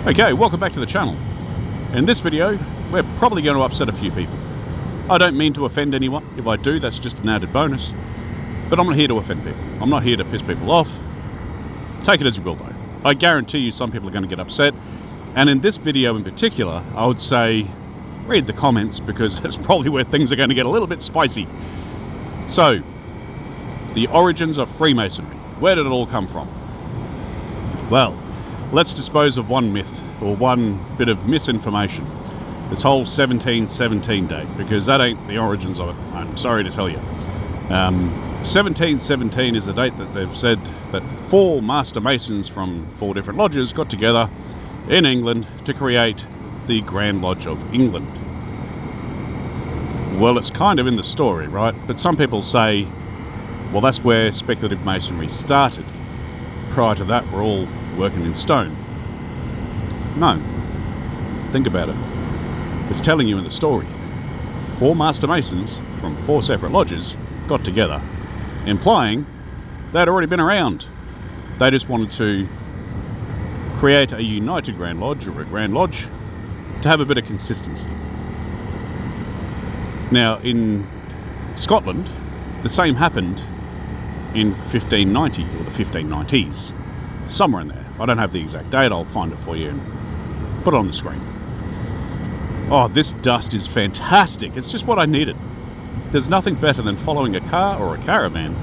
Okay, welcome back to the channel. In this video, we're probably going to upset a few people. I don't mean to offend anyone. If I do, that's just an added bonus. But I'm not here to offend people. I'm not here to piss people off. Take it as you will, though. I guarantee you some people are going to get upset. And in this video in particular, I would say read the comments, because that's probably where things are going to get a little bit spicy. So, the origins of Freemasonry. Where did it all come from? Well, let's dispose of one myth, or one bit of misinformation. This whole 1717 date, because that ain't the origins of it, I'm sorry to tell you. 1717 is the date that they've said that 4 Master Masons from 4 different lodges got together in England to create the Grand Lodge of England. Well, it's kind of in the story, right? But some people say, well, that's where speculative masonry started. Prior to that, we're all working in stone. No. Think about it. It's telling you in the story. 4 Master Masons from 4 separate lodges got together, implying they'd already been around. They just wanted to create a united Grand Lodge, or a Grand Lodge, to have a bit of consistency. Now, in Scotland, the same happened in 1590, or the 1590s. Somewhere in there. I don't have the exact date. I'll find it for you and put it on the screen. Oh, this dust is fantastic. It's just what I needed. There's nothing better than following a car or a caravan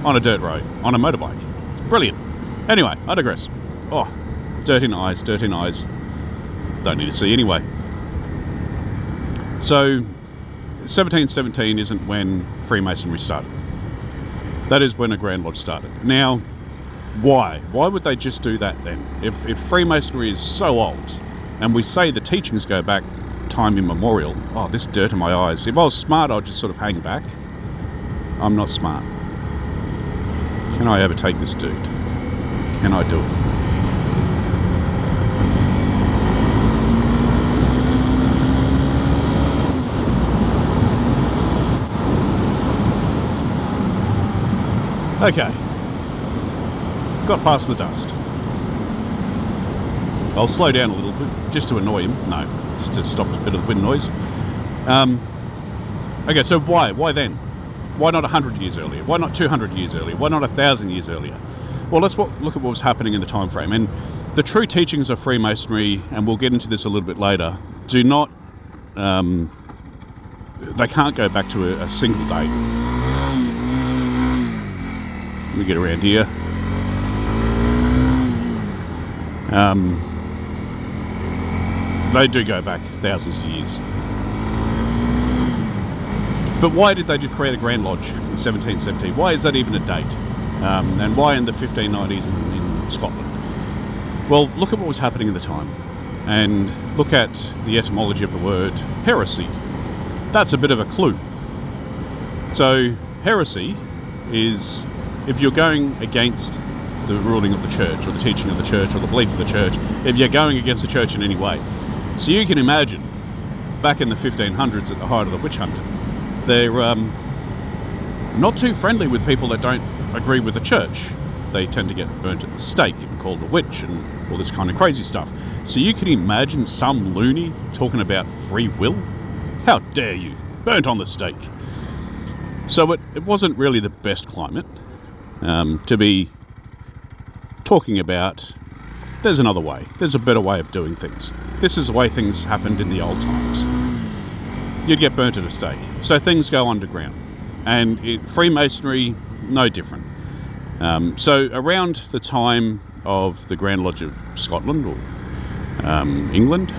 on a dirt road, on a motorbike. Brilliant. Anyway, I digress. Oh, dirty eyes, dirty eyes. Don't need to see anyway. So, 1717 isn't when Freemasonry started. That is when a Grand Lodge started. Now, why? Why would they just do that then? If Freemasonry is so old, and we say the teachings go back time immemorial. Oh, this dirt in my eyes. If I was smart, I'd just sort of hang back. I'm not smart. Can I overtake this dude? Can I do it? Okay, got past the dust. I'll slow down a little bit, just to annoy him. No, just to stop a bit of the wind noise. Okay, so why then? Why not 100 years earlier? Why not 200 years earlier? Why not 1,000 years earlier? Well, let's look at what was happening in the time frame. And the true teachings of Freemasonry, and we'll get into this a little bit later, do not, they can't go back to a single date. Let me get around here. They do go back thousands of years. But why did they just create a Grand Lodge in 1717? Why is that even a date? And why in the 1590s in Scotland? Well, look at what was happening at the time. And look at the etymology of the word heresy. That's a bit of a clue. So, heresy is if you're going against the ruling of the church, or the teaching of the church, or the belief of the church, if you're going against the church in any way. So you can imagine, back in the 1500s at the height of the witch hunt, they're not too friendly with people that don't agree with the church. They tend to get burnt at the stake and called a witch and all this kind of crazy stuff. So you can imagine some loony talking about free will? How dare you? Burnt on the stake. So it wasn't really the best climate to be talking about there's another way, there's a better way of doing things. This is the way things happened in the old times. You'd get burnt at a stake. So things go underground. And Freemasonry, no different. So around the time of the Grand Lodge of Scotland, or England,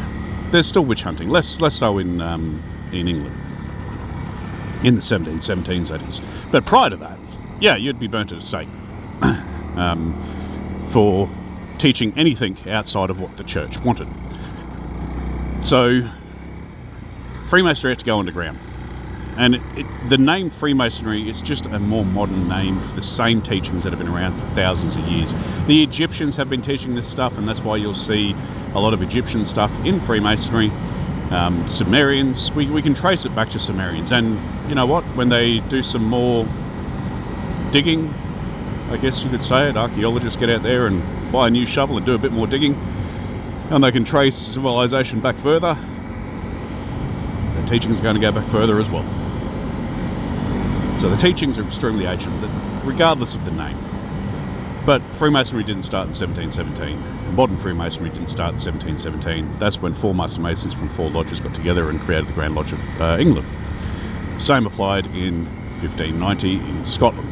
there's still witch hunting, less so in England. In the 1717s, that is. But prior to that, yeah, you'd be burnt at a stake for teaching anything outside of what the church wanted. So, Freemasonry had to go underground. And the name Freemasonry is just a more modern name for the same teachings that have been around for thousands of years. The Egyptians have been teaching this stuff, and that's why you'll see a lot of Egyptian stuff in Freemasonry. Sumerians, we can trace it back to Sumerians. And you know what? When they do some more digging, I guess you could say it, archaeologists get out there and buy a new shovel and do a bit more digging, and they can trace civilization back further, the teachings are going to go back further as well. So the teachings are extremely ancient, regardless of the name. But Freemasonry didn't start in 1717. Modern Freemasonry didn't start in 1717. That's when 4 Master Masons from 4 lodges got together and created the Grand Lodge of England. Same applied in 1590 in Scotland.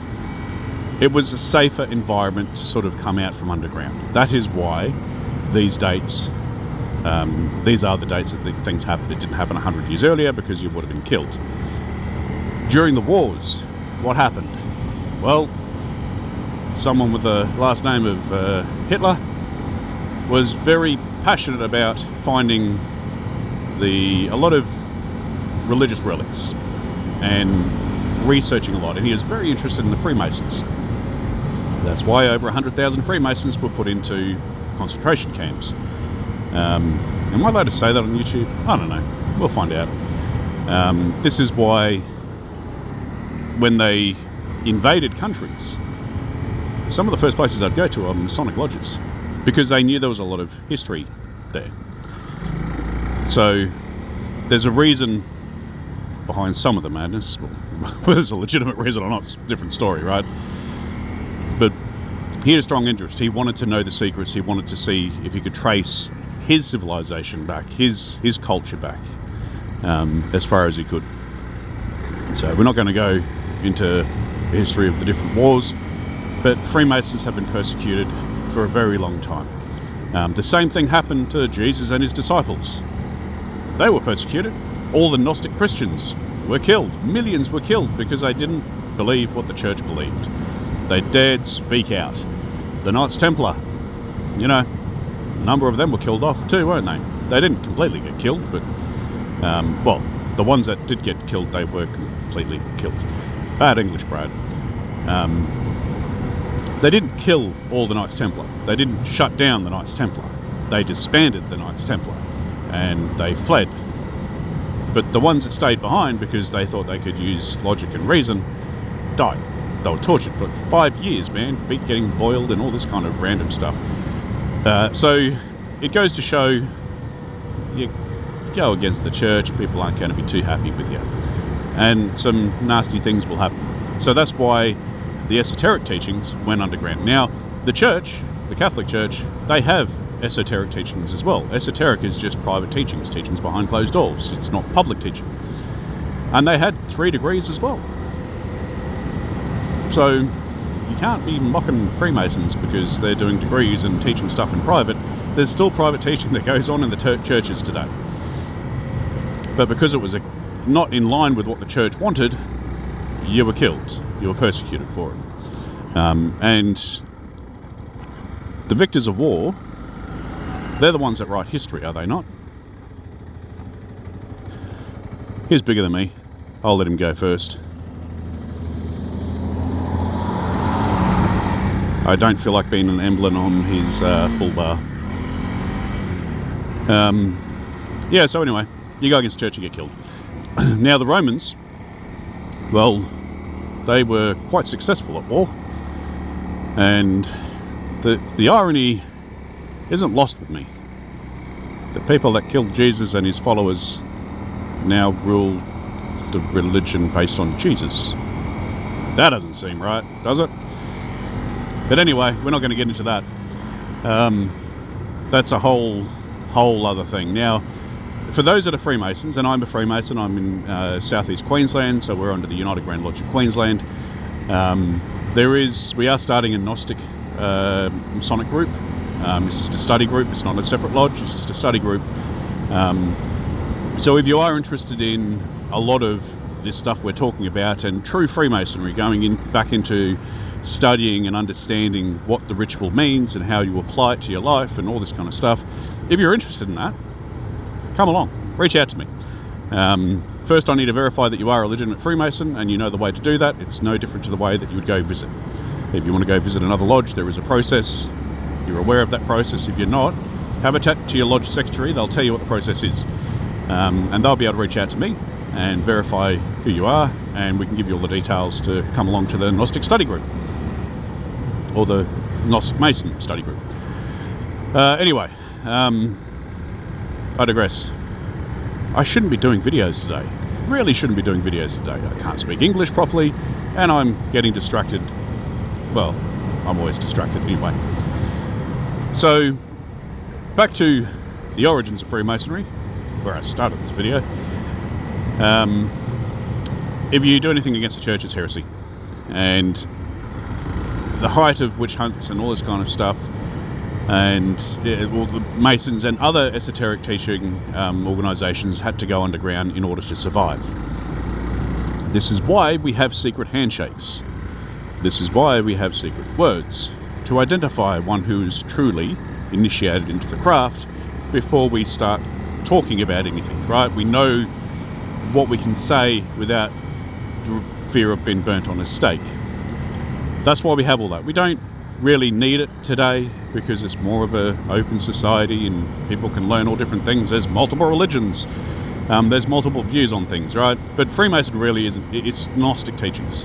It was a safer environment to sort of come out from underground. That is why these dates, these are the dates that things happened. It didn't happen 100 years earlier because you would have been killed. During the wars, what happened? Well, someone with the last name of Hitler was very passionate about finding a lot of religious relics and researching a lot, and he was very interested in the Freemasons. That's why over 100,000 Freemasons were put into concentration camps. Am I allowed to say that on YouTube? I don't know. We'll find out. This is why when they invaded countries, some of the first places I'd go to are Masonic lodges, because they knew there was a lot of history there. So there's a reason behind some of the madness. Well, whether there's a legitimate reason or not, it's a different story, right? But he had a strong interest. He wanted to know the secrets. He wanted to see if he could trace his civilization back, his culture back, as far as he could. So we're not going to go into the history of the different wars, but Freemasons have been persecuted for a very long time. The same thing happened to Jesus and his disciples. They were persecuted. All the Gnostic Christians were killed. Millions were killed because they didn't believe what the church believed. They dared speak out. The Knights Templar, a number of them were killed off too, weren't they? They didn't completely get killed, but, well, the ones that did get killed, they were completely killed. Bad English, Brad. They didn't kill all the Knights Templar. They didn't shut down the Knights Templar. They disbanded the Knights Templar and they fled. But the ones that stayed behind because they thought they could use logic and reason died. They were tortured for 5 years, man. Feet getting boiled and all this kind of random stuff. So it goes to show, you go against the church, people aren't going to be too happy with you. And some nasty things will happen. So that's why the esoteric teachings went underground. Now, the church, the Catholic Church, they have esoteric teachings as well. Esoteric is just private teachings behind closed doors. It's not public teaching. And they had 3 degrees as well. So you can't be mocking Freemasons because they're doing degrees and teaching stuff in private. There's still private teaching that goes on in the churches today. But because it was not in line with what the church wanted, you were killed. You were persecuted for it. And the victors of war, they're the ones that write history, are they not? He's bigger than me. I'll let him go first. I don't feel like being an emblem on his bull bar. Yeah, so anyway, you go against the church, you get killed. Now the Romans, well, they were quite successful at war. And the irony isn't lost with me. The people that killed Jesus and his followers now rule the religion based on Jesus. That doesn't seem right, does it? But anyway, we're not going to get into that. That's a whole other thing. Now, for those that are Freemasons, and I'm a Freemason, I'm in southeast Queensland, so we're under the United Grand Lodge of Queensland. We are starting a Gnostic Masonic group. It's just a study group. It's not a separate lodge. It's just a study group. So if you are interested in a lot of this stuff we're talking about and true Freemasonry, going back into studying and understanding what the ritual means and how you apply it to your life and all this kind of stuff, if you're interested in that, come along, reach out to me. First, I need to verify that you are a legitimate Freemason and you know the way to do that. It's no different to the way that you would go visit. If you want to go visit another lodge, there is a process. You're aware of that process. If you're not, have a chat to your lodge secretary. They'll tell you what the process is. And they'll be able to reach out to me and verify who you are, and we can give you all the details to come along to the Gnostic study group or the Gnostic Mason study group. Anyway, I digress. I shouldn't be doing videos today. Really shouldn't be doing videos today. I can't speak English properly, and I'm getting distracted. Well, I'm always distracted anyway. So, back to the origins of Freemasonry, where I started this video. If you do anything against the church, it's heresy. And the height of witch hunts and all this kind of stuff, and well, the Masons and other esoteric teaching organisations had to go underground in order to survive. This is why we have secret handshakes. This is why we have secret words, to identify one who is truly initiated into the craft before we start talking about anything, right? We know what we can say without the fear of being burnt on a stake. That's why we have all that. We don't really need it today because it's more of an open society and people can learn all different things. There's multiple religions. There's multiple views on things, right? But Freemasonry really isn't. It's Gnostic teachings.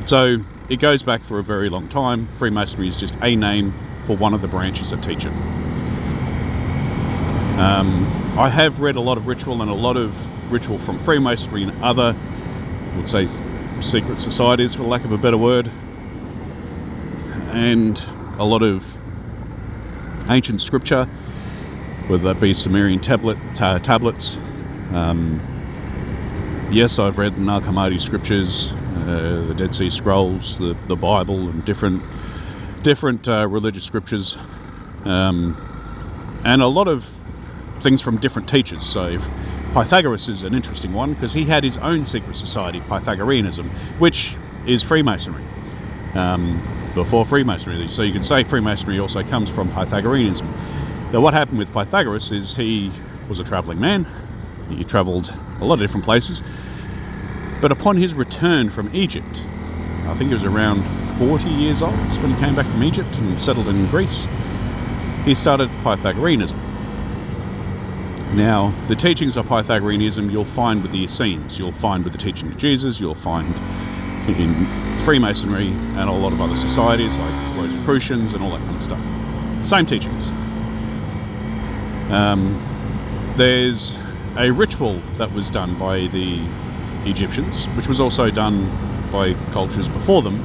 So it goes back for a very long time. Freemasonry is just a name for one of the branches that teach it. I have read a lot of ritual and a lot of ritual from Freemasonry and other, I would say, secret societies, for lack of a better word, and a lot of ancient scripture, whether that be Sumerian tablets. Yes, I've read the Nag Hammadi scriptures, the Dead Sea Scrolls, the Bible, and different religious scriptures, and a lot of things from different teachers. So Pythagoras is an interesting one because he had his own secret society, Pythagoreanism, which is Freemasonry, before Freemasonry. So you can say Freemasonry also comes from Pythagoreanism. Now what happened with Pythagoras is he was a travelling man. He travelled a lot of different places, but upon his return from Egypt, I think he was around 40 years old when he came back from Egypt and settled in Greece, he started Pythagoreanism. Now, the teachings of Pythagoreanism you'll find with the Essenes, you'll find with the teaching of Jesus, you'll find in Freemasonry and a lot of other societies like Rosicrucians and all that kind of stuff. Same teachings. There's a ritual that was done by the Egyptians, which was also done by cultures before them,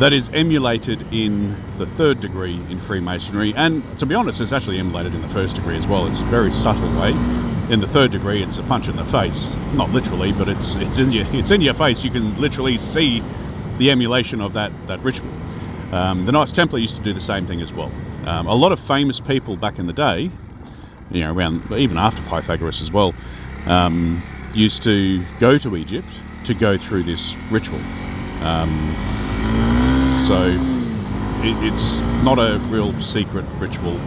that is emulated in the third degree in Freemasonry, and to be honest, it's actually emulated in the first degree as well. It's a very subtle way. In the third degree, it's a punch in the face, not literally, but it's in your face. You can literally see the emulation of that ritual. The Knights Templar used to do the same thing as well. A lot of famous people back in the day, around even after Pythagoras as well, used to go to Egypt to go through this ritual. So it's not a real secret ritual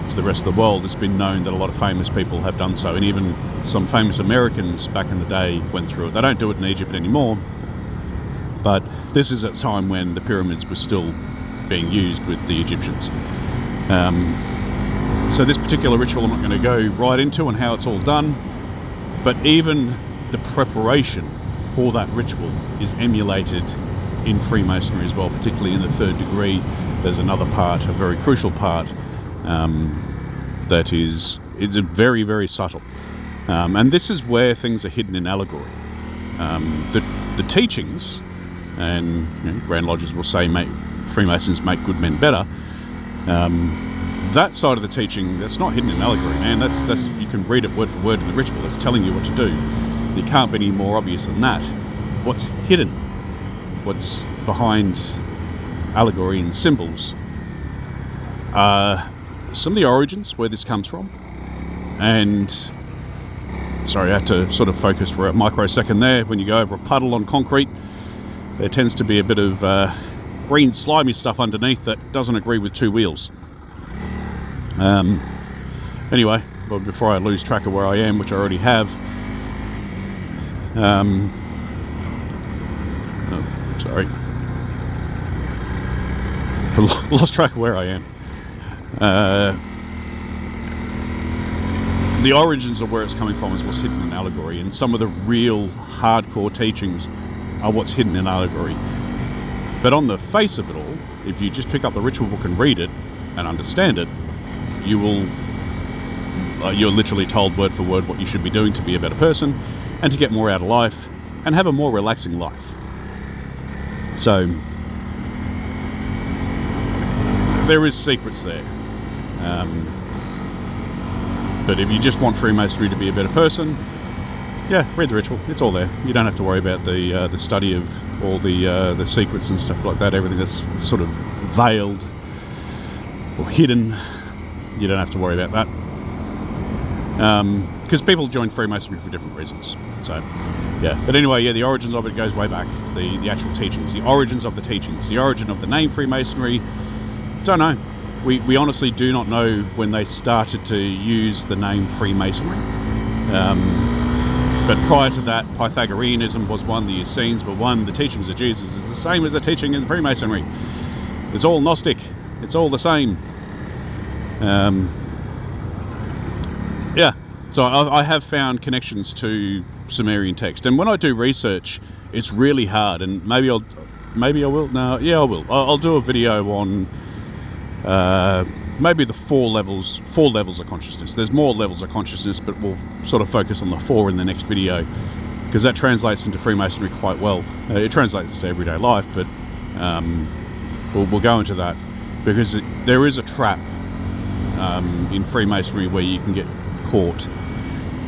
to the rest of the world. It's been known that a lot of famous people have done so, and even some famous Americans back in the day went through it. They don't do it in Egypt anymore, but this is at a time when the pyramids were still being used with the Egyptians. So this particular ritual I'm not going to go right into and how it's all done, but even the preparation for that ritual is emulated in Freemasonry as well, particularly in the third degree. There's another part, a very crucial part, that is very, very subtle. And this is where things are hidden in allegory. The teachings, and Grand Lodges will say Freemasons make good men better. That side of the teaching, that's not hidden in allegory, man. That's you can read it word for word in the ritual. It's telling you what to do. It can't be any more obvious than that. What's hidden, what's behind allegory and symbols, some of the origins where this comes from. And sorry, I had to sort of focus for a microsecond there. When you go over a puddle on concrete, there tends to be a bit of green slimy stuff underneath that doesn't agree with two wheels. Anyway, well, before I lose track of where I am, which I already have, sorry, I lost track of where I am. The origins of where it's coming from is what's hidden in allegory, and some of the real hardcore teachings are what's hidden in allegory. But on the face of it all, if you just pick up the ritual book and read it and understand it, you're literally told word for word what you should be doing to be a better person and to get more out of life and have a more relaxing life. So there is secrets there. But if you just want Freemasonry to be a better person, yeah, read the ritual. It's all there. You don't have to worry about the study of all the secrets and stuff like that. Everything that's sort of veiled or hidden, you don't have to worry about that. Because people join Freemasonry for different reasons. So, yeah. But anyway, yeah, the origins of it goes way back. The actual teachings, the origins of the teachings, the origin of the name Freemasonry, don't know. We honestly do not know when they started to use the name Freemasonry. But prior to that, Pythagoreanism was one, the Essenes were one, the teachings of Jesus is the same as the teaching of Freemasonry. It's all Gnostic. It's all the same. Yeah, so I have found connections to Sumerian text, and when I do research, it's really hard. And maybe I will. No, yeah, I will. I'll do a video on maybe the four levels of consciousness. There's more levels of consciousness, but we'll sort of focus on the 4 in the next video, because that translates into Freemasonry quite well. It translates to everyday life, but we'll go into that, because there is a trap in Freemasonry where you can get caught,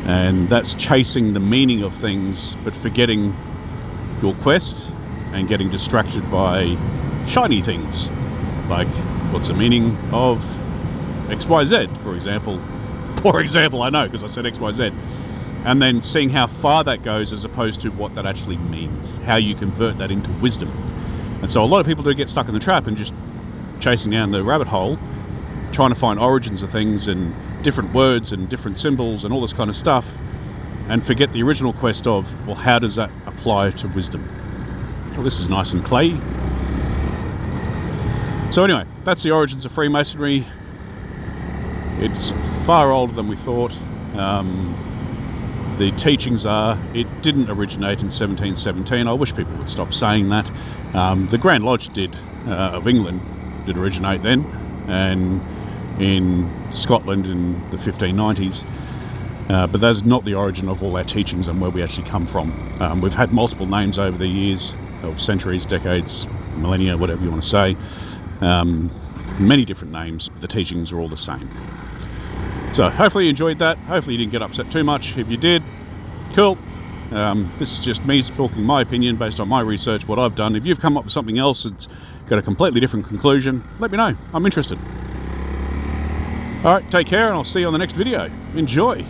and that's chasing the meaning of things but forgetting your quest and getting distracted by shiny things, like what's the meaning of XYZ, for example. Poor example, I know, because I said XYZ. And then seeing how far that goes as opposed to what that actually means, how you convert that into wisdom. And so a lot of people do get stuck in the trap and just chasing down the rabbit hole, trying to find origins of things and different words and different symbols and all this kind of stuff, and forget the original quest of, well, how does that apply to wisdom? Well, this is nice and clayey. So anyway, that's the origins of Freemasonry. It's far older than we thought. The teachings are, it didn't originate in 1717. I wish people would stop saying that. The Grand Lodge of England did originate then, and in Scotland in the 1590s. But that's not the origin of all our teachings and where we actually come from. We've had multiple names over the years, or centuries, decades, millennia, whatever you want to say. Many different names, but the teachings are all the same. So hopefully you enjoyed that. Hopefully you didn't get upset too much. If you did, cool. This is just me talking my opinion based on my research, what I've done. If you've come up with something else that's got a completely different conclusion, let me know. I'm interested. Alright, take care, and I'll see you on the next video. Enjoy!